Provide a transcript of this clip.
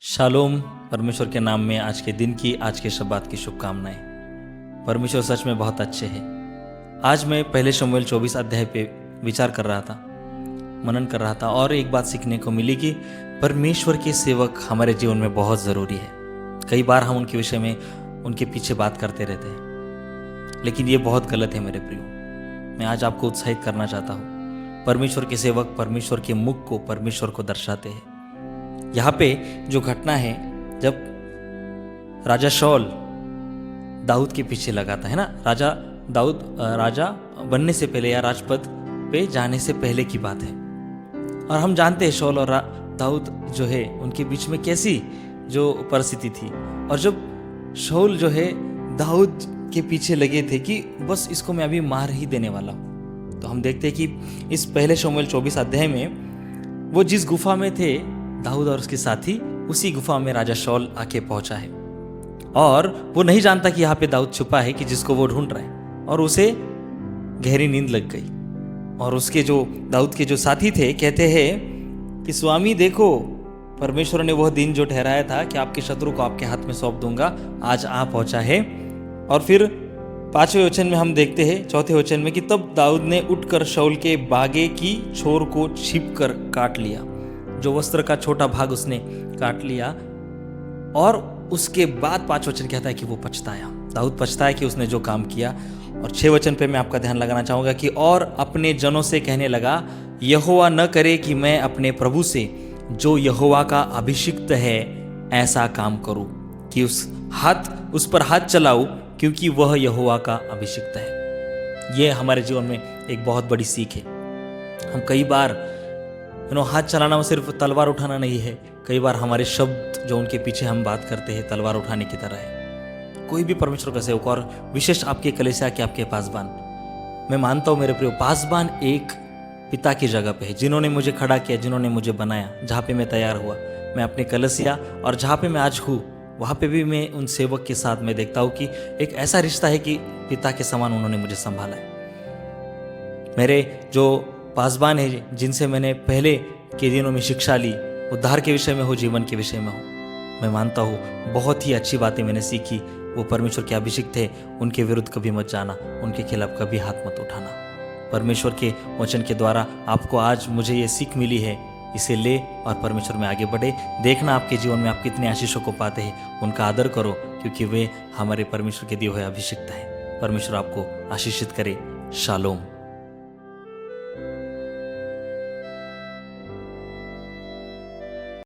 Shalom. परमेश्वर के नाम में आज के दिन की, आज के शब्बात की शुभकामनाएं। परमेश्वर सच में बहुत अच्छे हैं। आज मैं पहले शमूएल 24 अध्याय पे विचार कर रहा था, मनन कर रहा था और एक बात सीखने को मिली कि परमेश्वर के सेवक हमारे जीवन में बहुत ज़रूरी है। कई बार हम उनके विषय में उनके पीछे बात करते रहते हैं, लेकिन ये बहुत गलत है मेरे प्रियो। मैं आज आपको उत्साहित करना चाहता हूँ। परमेश्वर के सेवक परमेश्वर के मुख को, परमेश्वर को दर्शाते हैं। यहाँ पे जो घटना है, जब राजा शौल दाऊद के पीछे लगा था, है ना, राजा बनने से पहले या राजपद पे जाने से पहले की बात है। और हम जानते हैं शौल और दाऊद जो है उनके बीच में कैसी जो परिस्थिति थी। और जब शौल जो है दाऊद के पीछे लगे थे कि बस इसको मैं अभी मार ही देने वाला हूँ, तो हम देखते हैं कि इस पहले शमूएल 24 अध्याय में वो जिस गुफा में थे दाऊद और उसके साथी, उसी गुफा में राजा शौल आके पहुंचा है। और वो नहीं जानता कि यहाँ पे दाऊद छुपा है कि जिसको वो ढूंढ रहा है। और उसे गहरी नींद लग गई। और उसके जो दाऊद के जो साथी थे कहते हैं कि स्वामी देखो, परमेश्वर ने वह दिन जो ठहराया था कि आपके शत्रु को आपके हाथ में सौंप दूंगा, आज आ पहुंचा है। और फिर 5वें वचन में हम देखते हैं, 4थे वचन में, कि तब दाऊद ने उठकर शौल के बागे की छोर को छिप कर काट लिया। जो वस्त्र का छोटा भाग उसने काट लिया। और उसके बाद 5 वचन कहता है कि वो पछताया। दाऊद पछताया कि उसने जो काम किया। और 6 वचन पे मैं आपका ध्यान लगाना चाहूंगा कि और अपने जनों से कहने लगा, यहोवा न करे कि मैं अपने प्रभु से जो यहोवा का अभिषिक्त है ऐसा काम करूं, कि उस पर हाथ चलाऊं, क्योंकि वह यहोवा का अभिषिक्त है। ये हमारे जीवन में एक बहुत बड़ी सीख है। हम कई बार हाथ चलाना सिर्फ तलवार उठाना नहीं है। कई बार हमारे शब्द जो उनके पीछे हम बात करते हैं तलवार उठाने की तरह है। कोई भी परमेश्वर का सेवक, और विशेष आपके कलीसिया के आपके पासबान, मैं मानता हूँ मेरे प्रियो, पासबान एक पिता की जगह पे है, जिन्होंने मुझे खड़ा किया, जिन्होंने मुझे बनाया, जहाँ पे मैं तैयार हुआ। मैं अपने कलीसिया और जहाँ पे मैं आज हूँ, वहाँ पे भी मैं उन सेवक के साथ मैं देखता हूँ कि एक ऐसा रिश्ता है कि पिता के समान उन्होंने मुझे संभाला है। मेरे जो पासबान है, जिनसे मैंने पहले के दिनों में शिक्षा ली, उद्धार के विषय में हो, जीवन के विषय में हो, मैं मानता हूँ बहुत ही अच्छी बातें मैंने सीखी। वो परमेश्वर के अभिषिक्त थे, उनके विरुद्ध कभी मत जाना, उनके खिलाफ कभी हाथ मत उठाना। परमेश्वर के वचन के द्वारा आपको आज मुझे ये सीख मिली है, इसे ले और परमेश्वर में आगे बढ़े। देखना आपके जीवन में आप कितने आशीषों को पाते हैं, उनका आदर करो, क्योंकि वे हमारे परमेश्वर के दिए हुए अभिषिक्त हैं। परमेश्वर आपको आशीषित करे। शालोम।